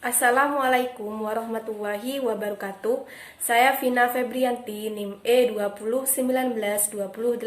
Assalamualaikum warahmatullahi wabarakatuh. Saya Vina Febrianti, NIM E20192084.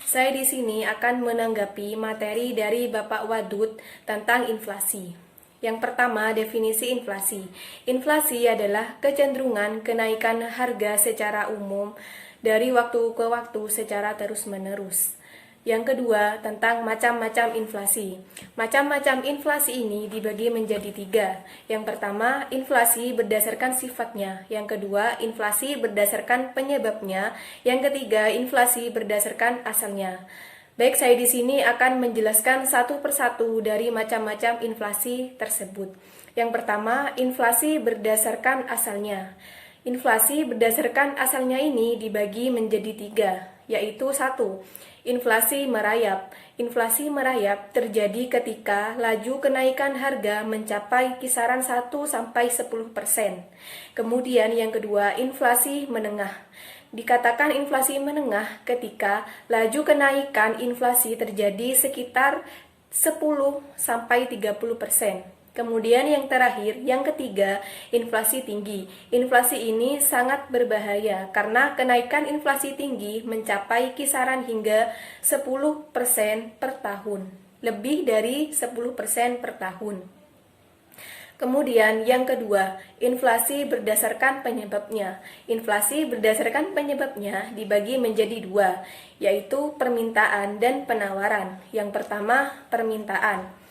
Saya di sini akan menanggapi materi dari Bapak Wadud tentang inflasi. Yang pertama, definisi inflasi. Inflasi adalah kecenderungan kenaikan harga secara umum dari waktu ke waktu secara terus-menerus. Yang kedua, tentang macam-macam inflasi. Macam-macam inflasi ini dibagi menjadi tiga. Yang pertama, inflasi berdasarkan sifatnya. Yang kedua, inflasi berdasarkan penyebabnya. Yang ketiga, inflasi berdasarkan asalnya. Baik, saya di sini akan menjelaskan satu persatu dari macam-macam inflasi tersebut. Yang pertama, inflasi berdasarkan asalnya. Inflasi berdasarkan asalnya ini dibagi menjadi tiga, yaitu satu, inflasi merayap. Inflasi merayap terjadi ketika laju kenaikan harga mencapai kisaran 1-10%. Kemudian yang kedua, inflasi menengah. Dikatakan inflasi menengah ketika laju kenaikan inflasi terjadi sekitar 10-30%. Kemudian yang terakhir, yang ketiga, inflasi tinggi. Inflasi ini sangat berbahaya karena kenaikan inflasi tinggi mencapai kisaran hingga 10% per tahun. Lebih dari 10% per tahun. Kemudian yang kedua, inflasi berdasarkan penyebabnya. Inflasi berdasarkan penyebabnya dibagi menjadi dua, yaitu permintaan dan penawaran. Yang pertama, permintaan.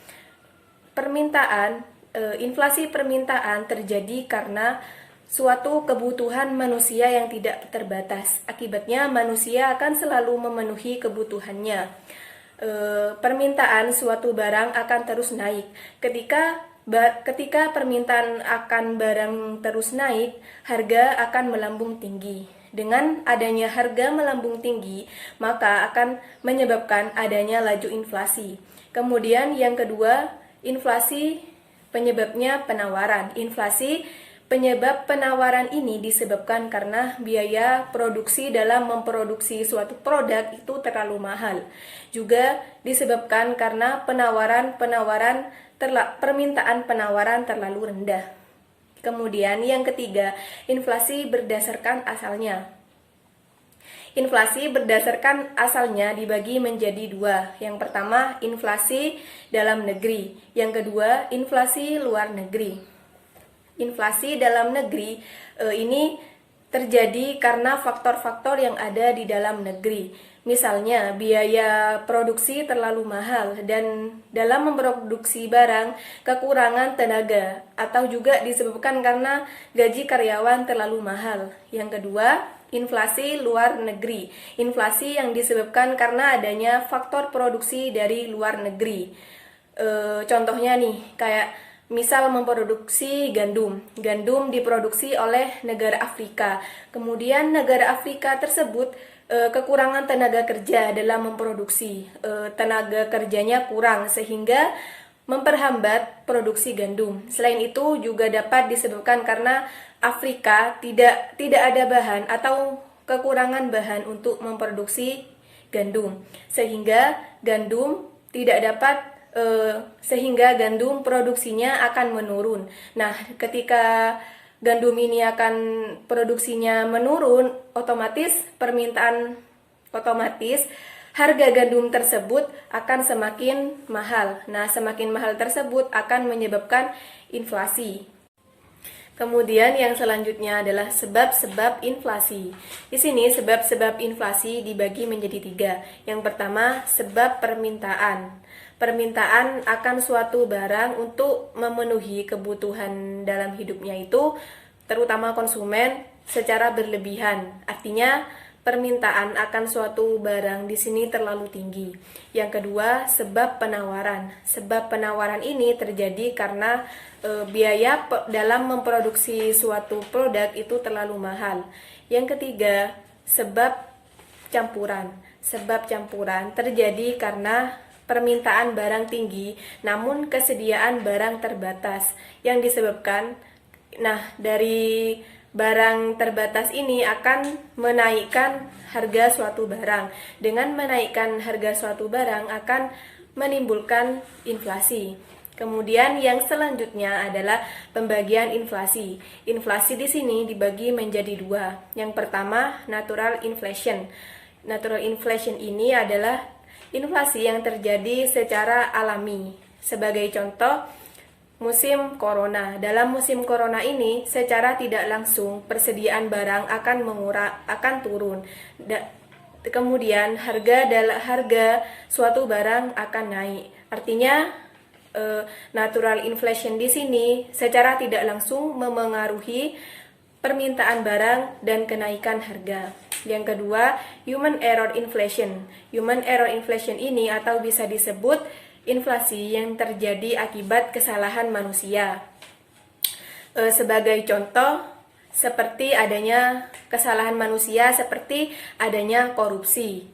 Inflasi permintaan terjadi karena suatu kebutuhan manusia yang tidak terbatas. Akibatnya manusia akan selalu memenuhi kebutuhannya. Permintaan suatu barang akan terus naik. Ketika permintaan akan barang terus naik, harga akan melambung tinggi. Dengan adanya harga melambung tinggi, maka akan menyebabkan adanya laju inflasi. Kemudian yang kedua, inflasi penyebabnya penawaran. Inflasi penyebab penawaran ini disebabkan karena biaya produksi dalam memproduksi suatu produk itu terlalu mahal. Juga disebabkan karena permintaan penawaran terlalu rendah. Kemudian yang ketiga, inflasi berdasarkan asalnya. Inflasi berdasarkan asalnya dibagi menjadi dua. Yang pertama, inflasi dalam negeri. Yang kedua, inflasi luar negeri. Inflasi dalam negeri ini terjadi karena faktor-faktor yang ada di dalam negeri. Misalnya, biaya produksi terlalu mahal dan dalam memproduksi barang kekurangan tenaga, atau juga disebabkan karena gaji karyawan terlalu mahal. Yang kedua, inflasi luar negeri. Inflasi yang disebabkan karena adanya faktor produksi dari luar negeri. Contohnya nih, kayak misal memproduksi gandum. Gandum diproduksi oleh negara Afrika. Kemudian negara Afrika tersebut kekurangan tenaga kerja dalam memproduksi. Tenaga kerjanya kurang sehingga memperhambat produksi gandum. Selain itu juga dapat disebabkan karena Afrika tidak ada bahan atau kekurangan bahan untuk memproduksi gandum, sehingga gandum produksinya akan menurun. Nah, ketika gandum ini akan produksinya menurun, otomatis harga gandum tersebut akan semakin mahal. Nah, semakin mahal tersebut akan menyebabkan inflasi. Kemudian yang selanjutnya adalah sebab-sebab inflasi. Di sini sebab-sebab inflasi dibagi menjadi tiga. Yang pertama, sebab permintaan. Permintaan akan suatu barang untuk memenuhi kebutuhan dalam hidupnya itu, terutama konsumen, secara berlebihan. Artinya, permintaan akan suatu barang di sini terlalu tinggi. Yang kedua, sebab penawaran. Sebab penawaran ini terjadi karena biaya dalam memproduksi suatu produk itu terlalu mahal. Yang ketiga, sebab campuran. Sebab campuran terjadi karena permintaan barang tinggi, namun kesediaan barang terbatas. Yang disebabkan, dari barang terbatas ini akan menaikkan harga suatu barang. Dengan menaikkan harga suatu barang akan menimbulkan inflasi. Kemudian yang selanjutnya adalah pembagian inflasi. Inflasi di sini dibagi menjadi dua. Yang pertama, natural inflation. Natural inflation ini adalah inflasi yang terjadi secara alami. Sebagai contoh, musim corona. Dalam musim corona ini, secara tidak langsung persediaan barang akan turun. Kemudian harga suatu barang akan naik. Artinya natural inflation di sini secara tidak langsung memengaruhi permintaan barang dan kenaikan harga. Yang kedua, human error inflation. Human error inflation ini atau bisa disebut inflasi yang terjadi akibat kesalahan manusia. Sebagai contoh, seperti adanya kesalahan manusia, seperti adanya korupsi.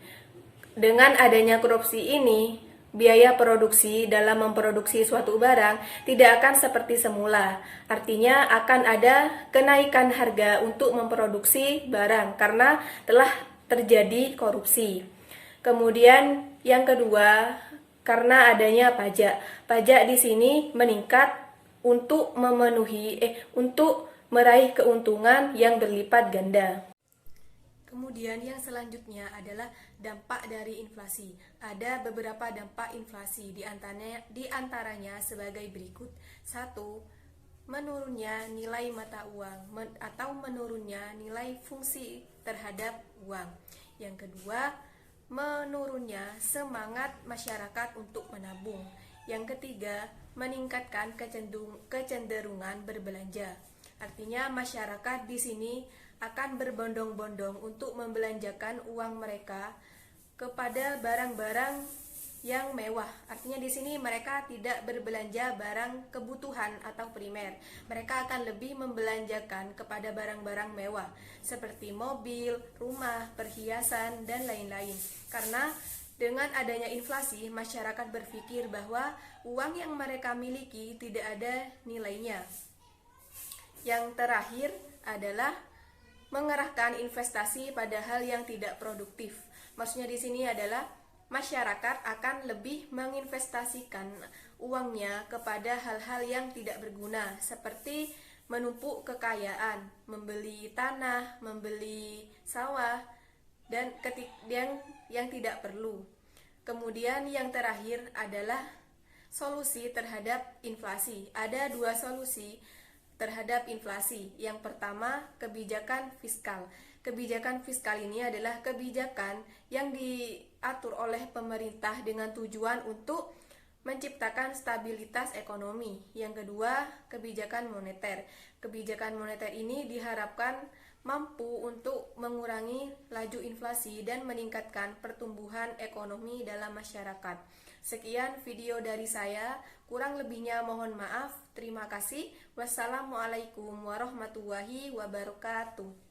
Dengan adanya korupsi ini, biaya produksi dalam memproduksi suatu barang tidak akan seperti semula. Artinya akan ada kenaikan harga untuk memproduksi barang karena telah terjadi korupsi. Kemudian yang kedua, karena adanya pajak. Pajak di sini meningkat untuk untuk meraih keuntungan yang berlipat ganda. Kemudian yang selanjutnya adalah dampak dari inflasi. Ada beberapa dampak inflasi, di antaranya sebagai berikut. 1. Menurunnya nilai mata uang atau menurunnya nilai fungsi terhadap uang. Yang kedua, menurunnya semangat masyarakat untuk menabung. Yang ketiga, meningkatkan kecenderungan berbelanja. Artinya masyarakat di sini akan berbondong-bondong untuk membelanjakan uang mereka kepada barang-barang yang mewah. Artinya di sini mereka tidak berbelanja barang kebutuhan atau primer. Mereka akan lebih membelanjakan kepada barang-barang mewah seperti mobil, rumah, perhiasan, dan lain-lain. Karena dengan adanya inflasi, masyarakat berpikir bahwa uang yang mereka miliki tidak ada nilainya. Yang terakhir adalah mengerahkan investasi pada hal yang tidak produktif. Maksudnya di sini adalah masyarakat akan lebih menginvestasikan uangnya kepada hal-hal yang tidak berguna, seperti menumpuk kekayaan, membeli tanah, membeli sawah, dan yang tidak perlu. Kemudian yang terakhir adalah solusi terhadap inflasi. Ada dua solusi terhadap inflasi. Yang pertama, kebijakan fiskal. Kebijakan fiskal ini adalah kebijakan yang diatur oleh pemerintah dengan tujuan untuk menciptakan stabilitas ekonomi. Yang kedua, kebijakan moneter. Kebijakan moneter ini diharapkan mampu untuk mengurangi laju inflasi dan meningkatkan pertumbuhan ekonomi dalam masyarakat. Sekian video dari saya, kurang lebihnya mohon maaf. Terima kasih. Wassalamualaikum warahmatullahi wabarakatuh.